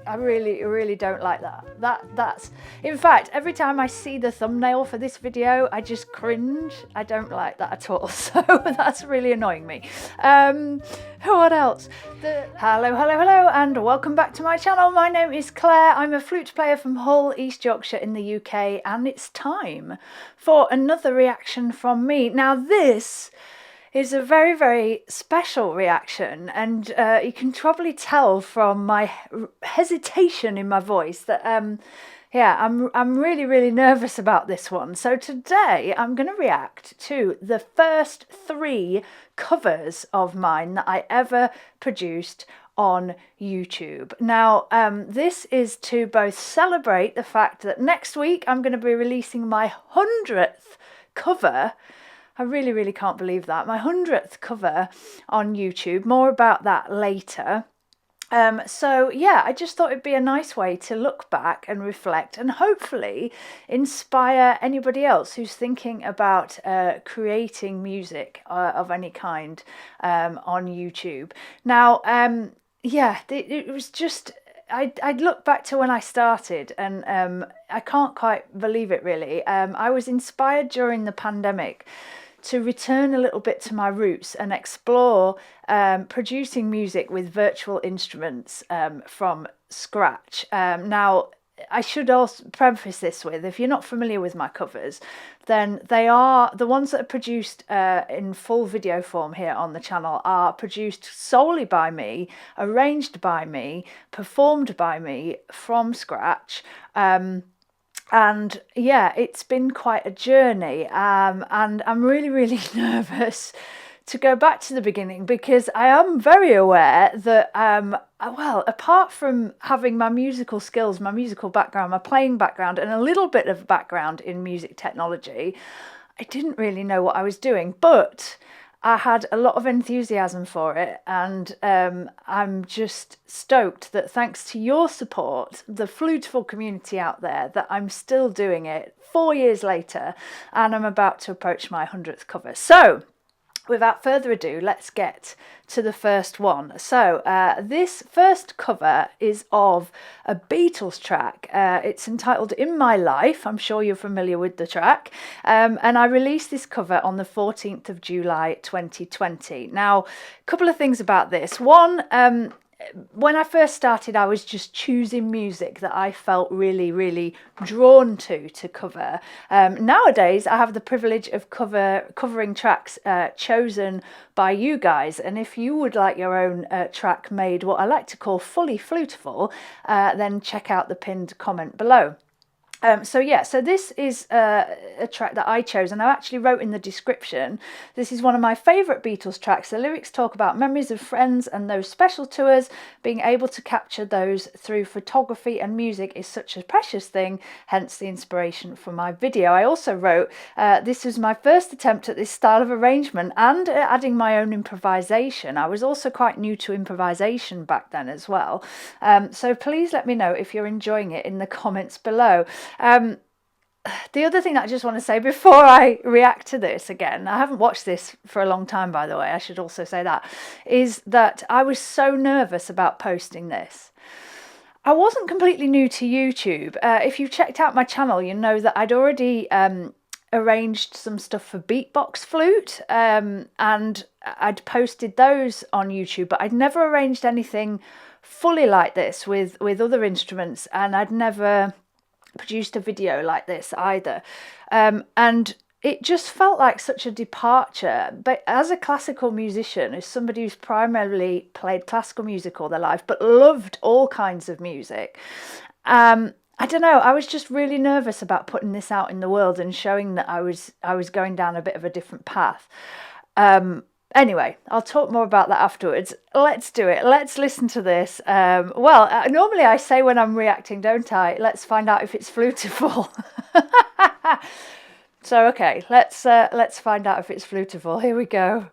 I really don't like that. That's in fact, every time I see the thumbnail for this video, I just cringe. I don't like that at all. So that's really annoying me. What else? Hello, and welcome back to my channel. My name is Claire. I'm a flute player from Hull, East Yorkshire in the UK, and it's time for another reaction from me. Now this is a very special reaction, and you can probably tell from my hesitation in my voice that yeah, I'm really nervous about this one. So today I'm going to react to the first 3 covers of mine that I ever produced on YouTube. Now this is to both celebrate the fact that next week I'm going to be releasing my 100th cover. I really can't believe that. My 100th cover on YouTube. More about that later. So yeah, I just thought it'd be a nice way to look back and reflect and hopefully inspire anybody else who's thinking about creating music of any kind on YouTube. Now, yeah, it was just... I'd look back to when I started, and I can't quite believe it really. I was inspired during the pandemic to return a little bit to my roots and explore producing music with virtual instruments from scratch. Now, I should also preface this with, if you're not familiar with my covers, then they are, the ones that are produced in full video form here on the channel are produced solely by me, arranged by me, performed by me from scratch. And yeah, it's been quite a journey, and I'm really nervous to go back to the beginning, because I am very aware that well, apart from having my musical skills, my musical background, my playing background, and a little bit of background in music technology, I didn't really know what I was doing, but I had a lot of enthusiasm for it, and I'm just stoked that thanks to your support, the Flutifull community out there, that I'm still doing it 4 years later, and I'm about to approach my 100th cover. So without further ado, let's get to the first one. So this first cover is of a Beatles track. It's entitled In My Life. I'm sure you're familiar with the track. And I released this cover on the 14th of July 2020. Now, a couple of things about this. One, when I first started, I was just choosing music that I felt really drawn to cover. Nowadays, I have the privilege of covering tracks chosen by you guys. And if you would like your own track made, what I like to call fully fluteful, then check out the pinned comment below. So yeah, so this is a track that I chose, and I actually wrote in the description, this is one of my favourite Beatles tracks. The lyrics talk about memories of friends and those special tours. Being able to capture those through photography and music is such a precious thing, hence the inspiration for my video. I also wrote, this was my first attempt at this style of arrangement and adding my own improvisation. I was also quite new to improvisation back then as well. So please let me know if you're enjoying it in the comments below. The other thing that I just want to say before I react to this again, I haven't watched this for a long time, by the way, I should also say that, is that I was so nervous about posting this. I wasn't completely new to YouTube. If you've checked out my channel, you know that I'd already arranged some stuff for Beatbox Flute, and I'd posted those on YouTube, but I'd never arranged anything fully like this with other instruments, and I'd never produced a video like this either, and it just felt like such a departure. But as a classical musician, as somebody who's primarily played classical music all their life but loved all kinds of music, I don't know, I was just really nervous about putting this out in the world and showing that I was going down a bit of a different path. Anyway, I'll talk more about that afterwards. Let's do it. Let's listen to this. Well, normally I say when I'm reacting, don't I? Let's find out if it's flutifull. So, okay, let's find out if it's flutifull. Here we go.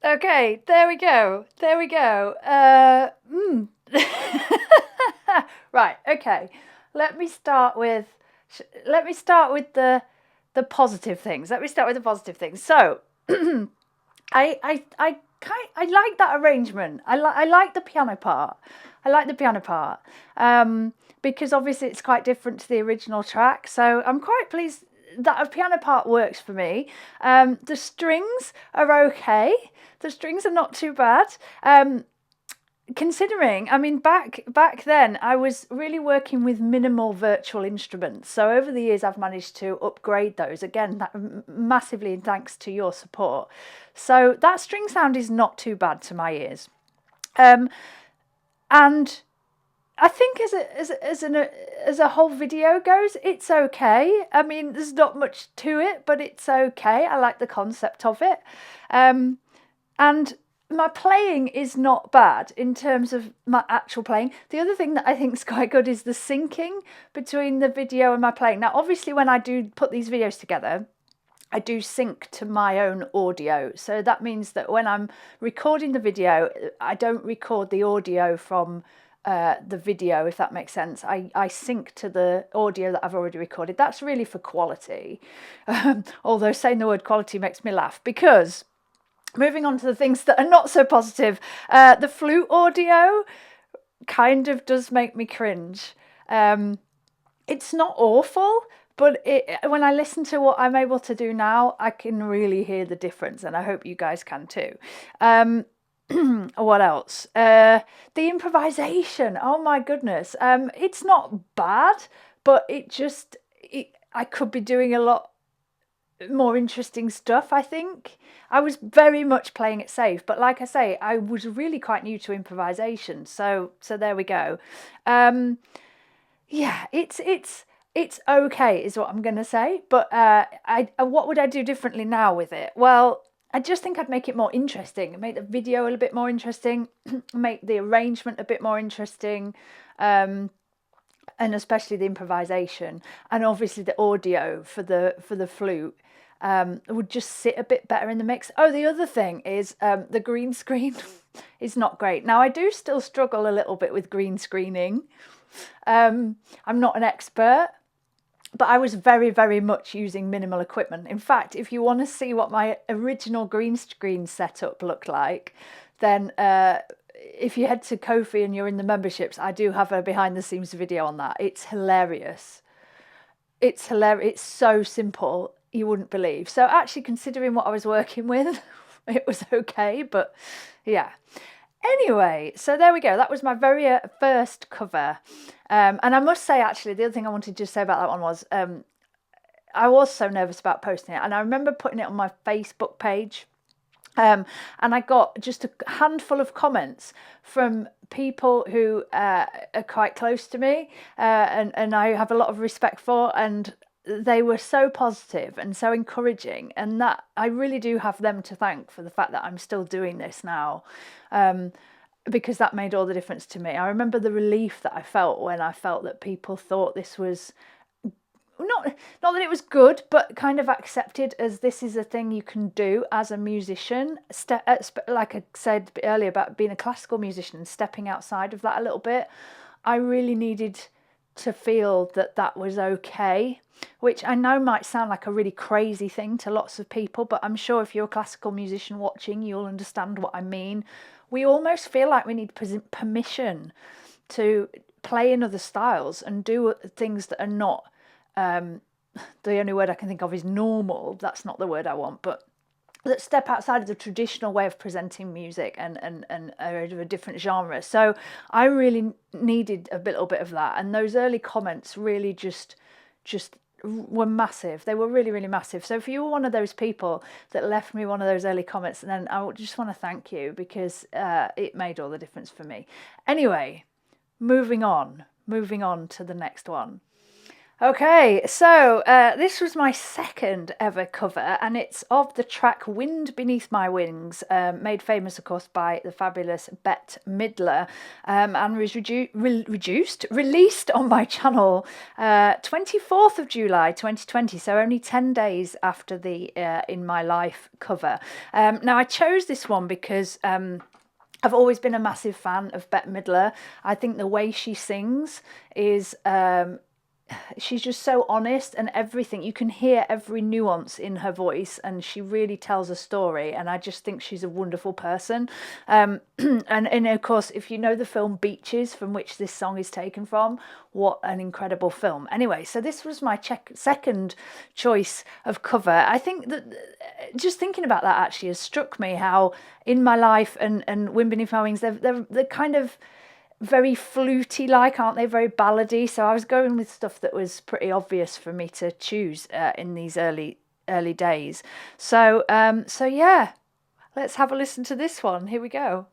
Okay, there we go. There we go. Right, okay. Let me start with the positive things. Let me start with the positive things. So, I like that arrangement. I like the piano part. I like the piano part. Because obviously it's quite different to the original track. So I'm quite pleased that a piano part works for me. The strings are okay. The strings are not too bad. Considering, I mean, back then I was really working with minimal virtual instruments. So over the years I've managed to upgrade those again, massively thanks to your support. So that string sound is not too bad to my ears. And I think as a whole video goes, it's okay. I mean, there's not much to it, but it's okay. I like the concept of it. And my playing is not bad in terms of my actual playing. The other thing that I think is quite good is the syncing between the video and my playing. Now, obviously, when I do put these videos together, I do sync to my own audio. So that means that when I'm recording the video, I don't record the audio from the video, if that makes sense. I sync to the audio that I've already recorded. That's really for quality. Although saying the word quality makes me laugh, because moving on to the things that are not so positive, the flute audio kind of does make me cringe. It's not awful, but when I listen to what I'm able to do now, I can really hear the difference, and I hope you guys can too. What else? The improvisation. Oh my goodness. It's not bad, but I could be doing a lot more interesting stuff. I think I was very much playing it safe, but like I say, I was really quite new to improvisation. So there we go. Yeah, it's okay, is what I'm gonna say. But what would I do differently now with it? Well, I just think I'd make it more interesting, make the video a little bit more interesting, make the arrangement a bit more interesting, and especially the improvisation, and obviously the audio for the flute would just sit a bit better in the mix. Oh, the other thing is the green screen is not great. Now, I do still struggle a little bit with green screening. I'm not an expert, but I was very, very much using minimal equipment. In fact, if you want to see what my original green screen setup looked like, then if you head to Ko-fi and you're in the memberships, I do have a behind the scenes video on that. It's hilarious. It's hilarious. It's so simple, you wouldn't believe. So actually, considering what I was working with, it was okay, but yeah. Anyway, so there we go. That was my very first cover. And I must say, actually, the other thing I wanted to say about that one was I was so nervous about posting it. And I remember putting it on my Facebook page. And I got just a handful of comments from people who are quite close to me and I have a lot of respect for. And they were so positive and so encouraging, and that I really do have them to thank for the fact that I'm still doing this now, because that made all the difference to me. I remember the relief that I felt when I felt that people thought this was not that it was good, but kind of accepted as this is a thing you can do as a musician. Like I said earlier about being a classical musician and stepping outside of that a little bit, I really needed to feel that that was okay, which I know might sound like a really crazy thing to lots of people, but I'm sure if you're a classical musician watching, you'll understand what I mean. We almost feel like we need permission to play in other styles and do things that are not, the only word I can think of is normal. That's not the word I want, but that step outside of the traditional way of presenting music and are of a different genre. So I really needed a little bit of that, and those early comments really just were massive. They were really, really massive. So if you were one of those people that left me one of those early comments, then I just want to thank you, because it made all the difference for me. Anyway, moving on to the next one. Okay, so this was my second ever cover, and it's of the track Wind Beneath My Wings, made famous, of course, by the fabulous Bette Midler, and was released on my channel 24th of July 2020, so only 10 days after the In My Life cover. Now, I chose this one because I've always been a massive fan of Bette Midler. I think the way she sings is she's just so honest, and everything, you can hear every nuance in her voice, and she really tells a story, and I just think she's a wonderful person. And of course, if you know the film Beaches, from which this song is taken from, what an incredible film. Anyway, so this was my second choice of cover. I think that just thinking about that actually has struck me how In My Life and Wind Beneath My Wings, they're kind of very fluty like, aren't they? Very ballady. So I was going with stuff that was pretty obvious for me to choose in these early days. So yeah, let's have a listen to this one. Here we go.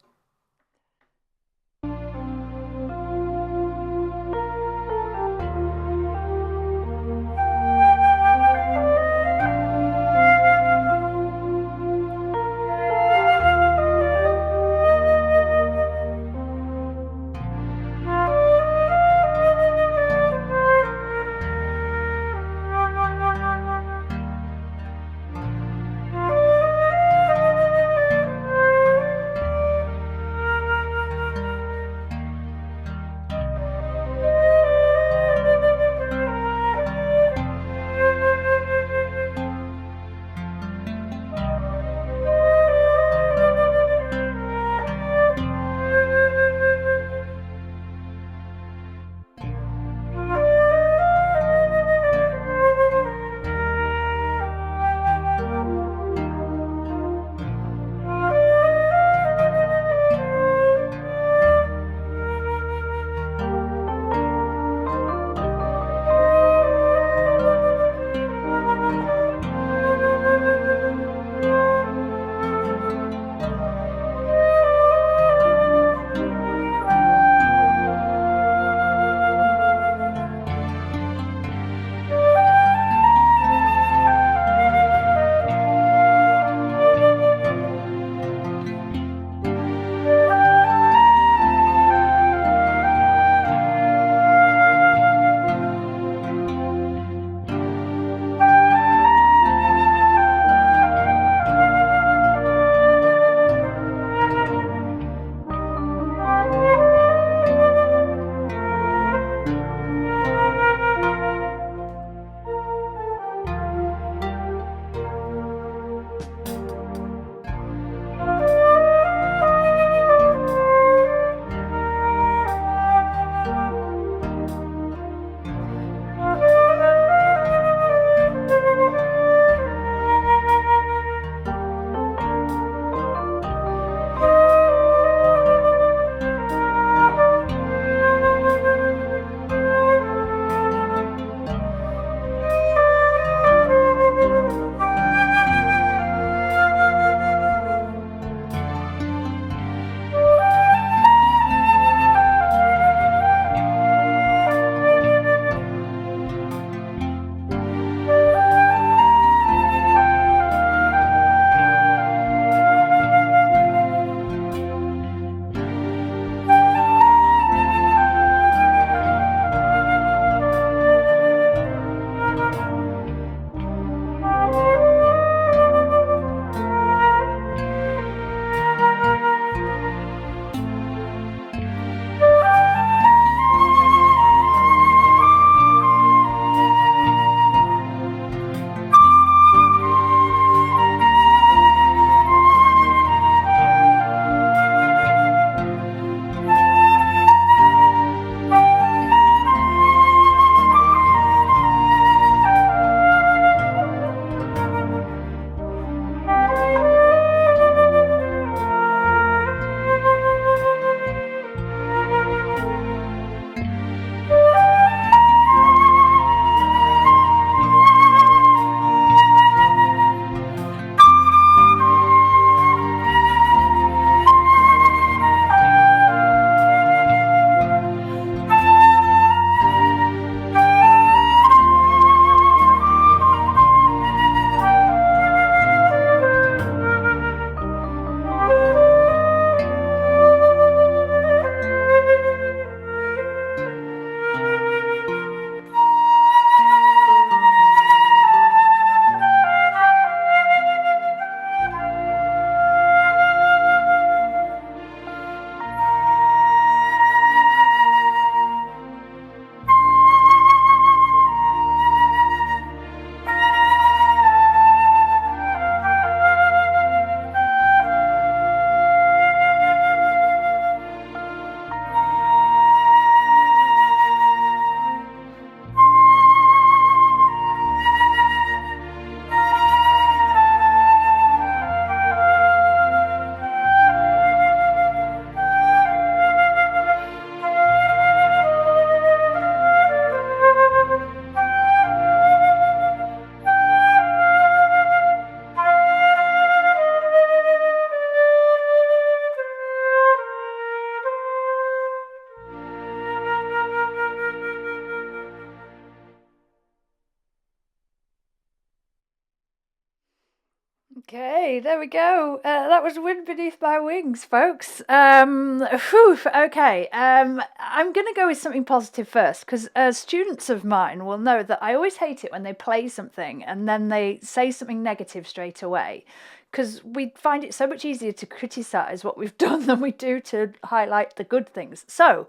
Okay, there we go. That was Wind Beneath My Wings, folks. Okay, I'm going to go with something positive first, because students of mine will know that I always hate it when they play something and then they say something negative straight away, because we find it so much easier to criticise what we've done than we do to highlight the good things. So,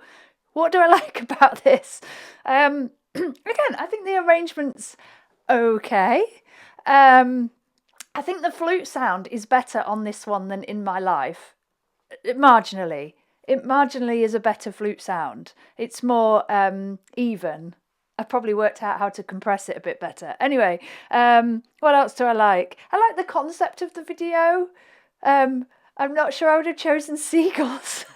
what do I like about this? Again, I think the arrangement's okay. I think the flute sound is better on this one than In My Life. Marginally. It marginally is a better flute sound. It's more even. I probably worked out how to compress it a bit better. Anyway, what else do I like? I like the concept of the video. I'm not sure I would have chosen seagulls.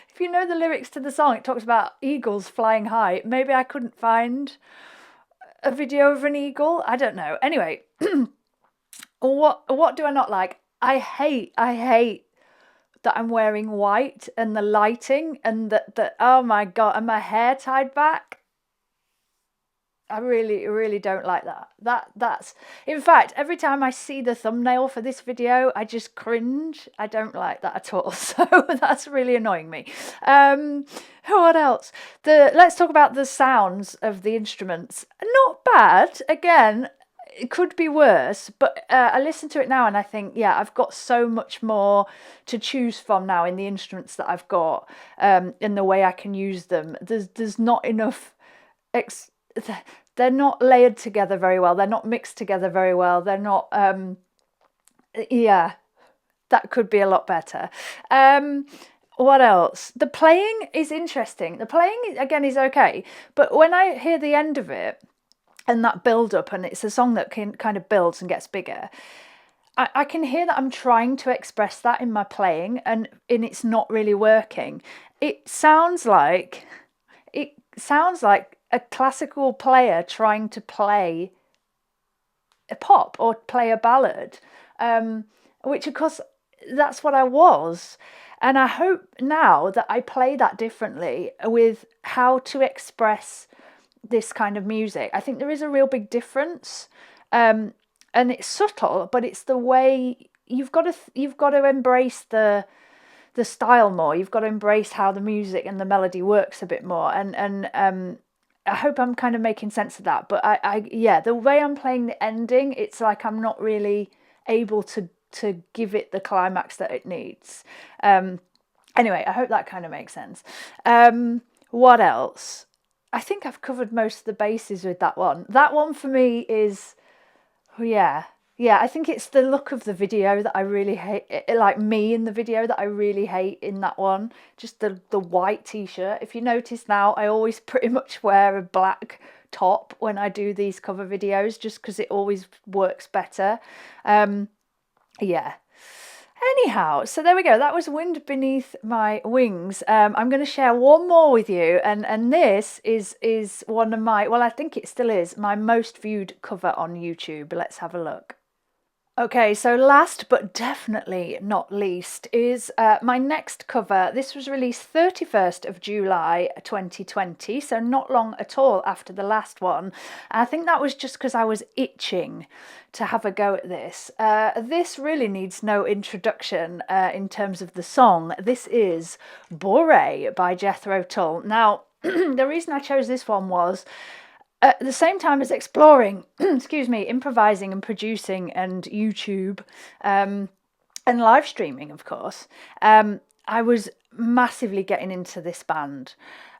If you know the lyrics to the song, it talks about eagles flying high. Maybe I couldn't find a video of an eagle. I don't know. Anyway, what do I not like? I hate that I'm wearing white and the lighting and that oh my god, and my hair tied back. I really don't like that. That's in fact, every time I see the thumbnail for this video, I just cringe. I don't like that at all. So that's really annoying me. What else? Let's talk about the sounds of the instruments. Not bad. Again, it could be worse, but I listen to it now and I think, yeah, I've got so much more to choose from now in the instruments that I've got, in the way I can use them. There's not enough. They're not layered together very well. They're not mixed together very well. They're not. Yeah, that could be a lot better. What else? The playing is interesting. The playing again is okay, but when I hear the end of it and that build up, and it's a song that kind of builds and gets bigger, I can hear that I'm trying to express that in my playing, and it's not really working. It sounds like a classical player trying to play a pop or play a ballad, which of course that's what I was. And I hope now that I play that differently with how to express this kind of music. I think there is a real big difference, and it's subtle, but it's the way you've got to embrace the style more. You've got to embrace how the music and the melody works a bit more, and I hope I'm kind of making sense of that. But yeah, the way I'm playing the ending, it's like I'm not really able to give it the climax that it needs. Anyway, I hope that kind of makes sense. What else? I think I've covered most of the bases with that one. That one for me is, yeah, I think it's the look of the video that I really hate, like me in the video, that I really hate in that one. Just the white t-shirt. If you notice now, I always pretty much wear a black top when I do these cover videos, just because it always works better. Yeah. Anyhow, so there we go. That was Wind Beneath My Wings. I'm going to share one more with you, and this is one of my, well, I think it still is, my most viewed cover on YouTube. Let's have a look. Okay, so last but definitely not least is my next cover. This was released 31st of July 2020, so not long at all after the last one. I think that was just because I was itching to have a go at this. This really needs no introduction in terms of the song. This is Bore by Jethro Tull. Now, the reason I chose this one was, at the same time as exploring, excuse me, improvising and producing and YouTube, and live streaming, of course, I was massively getting into this band.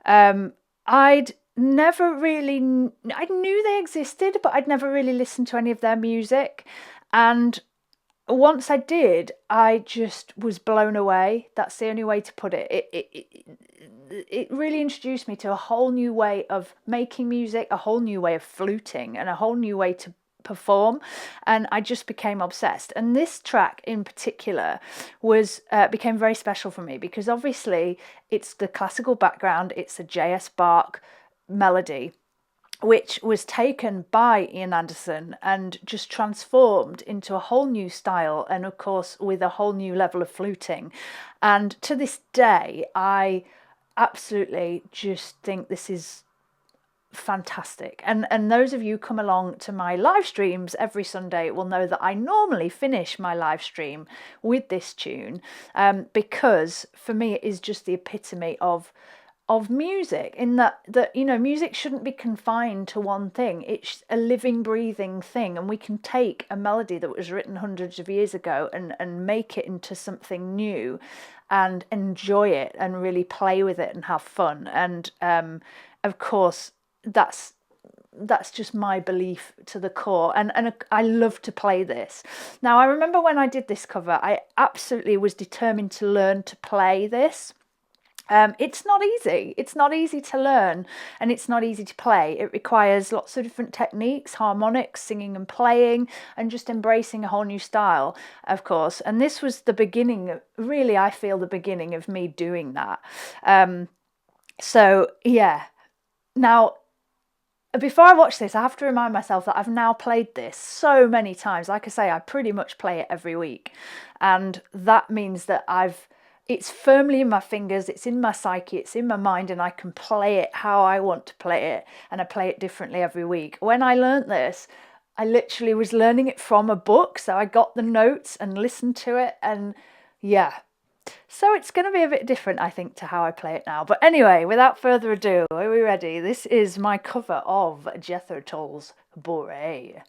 I knew they existed, but I'd never really listened to any of their music. And once I did, I just was blown away. That's the only way to put it. It really introduced me to a whole new way of making music, a whole new way of fluting, and a whole new way to perform, and I just became obsessed. And this track in particular became very special for me, because obviously it's the classical background, it's a J.S. Bach melody, which was taken by Ian Anderson and just transformed into a whole new style, and of course with a whole new level of fluting. And to this day, I absolutely just think this is fantastic. And those of you who come along to my live streams every Sunday will know that I normally finish my live stream with this tune, because for me it is just the epitome of music, in that you know, music shouldn't be confined to one thing. It's a living, breathing thing, and we can take a melody that was written hundreds of years ago and make it into something new and enjoy it and really play with it and have fun. And of course that's just my belief to the core, and I love to play this. Now, I remember when I did this cover, I absolutely was determined to learn to play this. It's not easy. It's not easy to learn, and it's not easy to play. It requires lots of different techniques, harmonics, singing and playing, and just embracing a whole new style, of course. And this was the beginning, really, I feel the beginning of me doing that. So yeah. Now, before I watch this, I have to remind myself that I've now played this so many times. Like I say, I pretty much play it every week. And that means that it's firmly in my fingers, it's in my psyche, it's in my mind, and I can play it how I want to play it, and I play it differently every week. When I learnt this, I literally was learning it from a book, so I got the notes and listened to it, and yeah. So it's going to be a bit different, I think, to how I play it now. But anyway, without further ado, are we ready? This is my cover of Jethro Tull's Bore.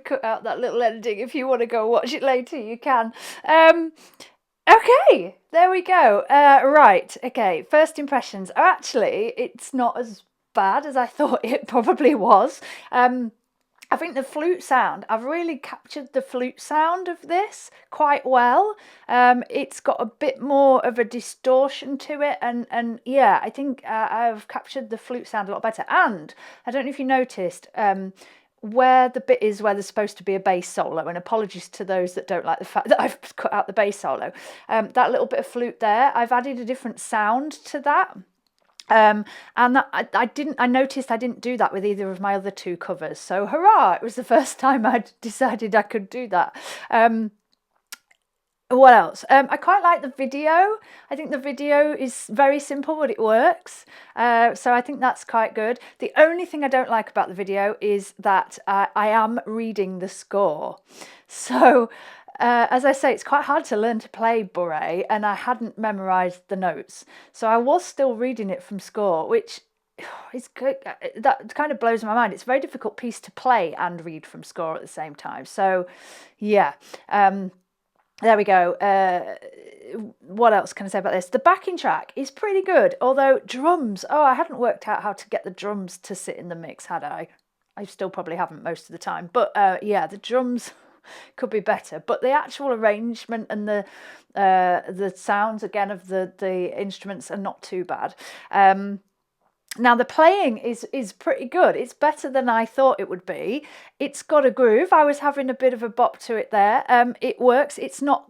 cut out that little ending. If you want to go watch it later, you can. Okay, there we go. Right, okay, first impressions. Actually, it's not as bad as I thought it probably was. I think the flute sound, I've really captured the flute sound of this quite well. It's got a bit more of a distortion to it, and yeah, I think I've captured the flute sound a lot better. And I don't know if you noticed, where the bit is where there's supposed to be a bass solo, and apologies to those that don't like the fact that I've cut out the bass solo, that little bit of flute there, I've added a different sound to that. And that, I noticed I didn't do that with either of my other two covers, so hurrah, it was the first time I'd decided I could do that. What else? I quite like the video. I think the video is very simple, but it works. So I think that's quite good. The only thing I don't like about the video is that I am reading the score. So as I say, it's quite hard to learn to play bourrée, and I hadn't memorised the notes. So I was still reading it from score, which is good. That kind of blows my mind. It's a very difficult piece to play and read from score at the same time. So yeah. There we go. What else can I say about this? The backing track is pretty good, although drums, oh, I hadn't worked out how to get the drums to sit in the mix, had I? I still probably haven't most of the time, but yeah, the drums could be better. But the actual arrangement and the sounds, again, of the instruments are not too bad. Now the playing is pretty good. It's better than I thought it would be. It's got a groove. I was having a bit of a bop to it there. It works. It's not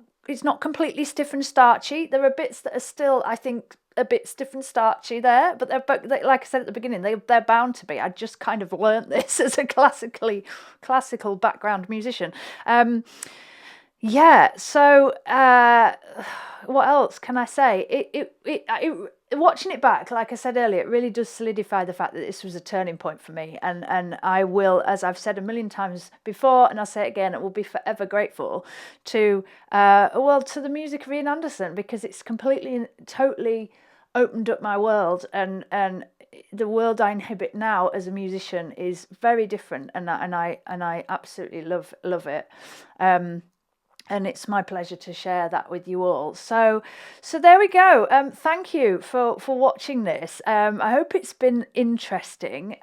completely stiff and starchy. There are bits that are still, I think, a bit stiff and starchy there, but they're, like I said at the beginning, they're bound to be. I just kind of learnt this as a classical background musician. Yeah. So what else can I say? Watching it back, like I said earlier, it really does solidify the fact that this was a turning point for me, and I will, as I've said a million times before, and I'll say it again, it will be forever grateful to to the music of Ian Anderson, because it's completely and totally opened up my world, and the world I inhabit now as a musician is very different, and I absolutely love it. And it's my pleasure to share that with you all. So there we go. Thank you for watching this. I hope it's been interesting.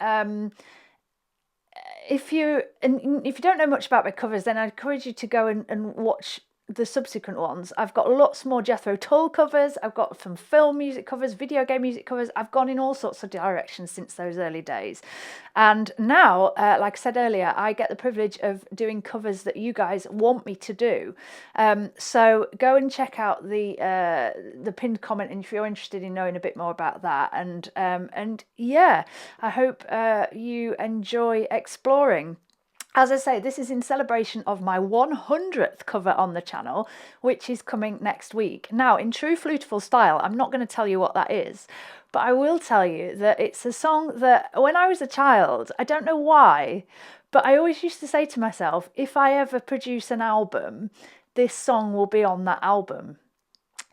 If you don't know much about my covers, then I encourage you to go and watch the subsequent ones. I've got lots more Jethro Tull covers. I've got some film music covers, video game music covers. I've gone in all sorts of directions since those early days. And now, like I said earlier, I get the privilege of doing covers that you guys want me to do. So go and check out the pinned comment, and if you're interested in knowing a bit more about that. And yeah, I hope you enjoy exploring. As I say, this is in celebration of my 100th cover on the channel, which is coming next week. Now, in true Flutifull style, I'm not going to tell you what that is, but I will tell you that it's a song that when I was a child, I don't know why, but I always used to say to myself, if I ever produce an album, this song will be on that album.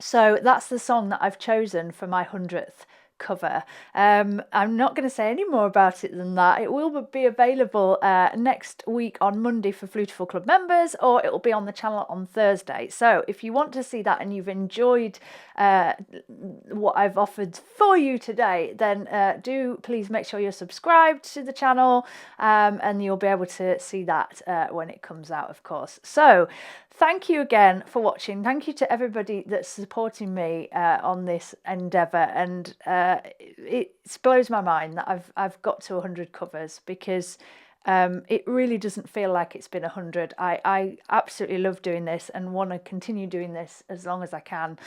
So that's the song that I've chosen for my 100th cover. I'm not going to say any more about it than that. It will be available next week on Monday for Flutifull Club members, or it will be on the channel on Thursday. So if you want to see that and you've enjoyed what I've offered for you today, then do please make sure you're subscribed to the channel, and you'll be able to see that when it comes out, of course. So thank you again for watching. Thank you to everybody that's supporting me on this endeavour, and it blows my mind that I've got to 100 covers, because it really doesn't feel like it's been 100. I absolutely love doing this and want to continue doing this as long as I can.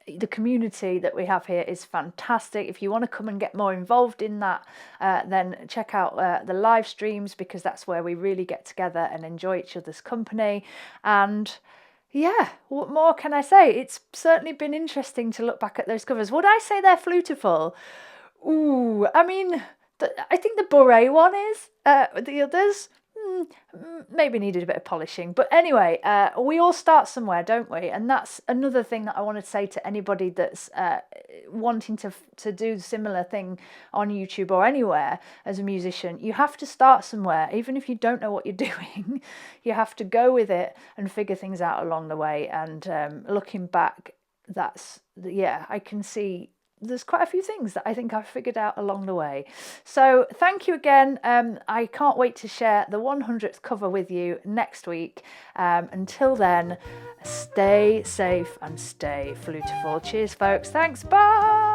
The community that we have here is fantastic. If you want to come and get more involved in that, then check out the live streams, because that's where we really get together and enjoy each other's company. And yeah, what more can I say? It's certainly been interesting to look back at those covers. Would I say they're Flutifull? Ooh, I mean, I think the bourrée one is. The others, maybe needed a bit of polishing. But anyway, we all start somewhere, don't we? And that's another thing that I want to say to anybody that's wanting to do a similar thing on YouTube or anywhere as a musician. You have to start somewhere, even if you don't know what you're doing. You have to go with it and figure things out along the way. And looking back, I can see there's quite a few things that I think I've figured out along the way. So thank you again. I can't wait to share the 100th cover with you next week. Until then, stay safe and stay flutifull. Cheers, folks. Thanks. Bye.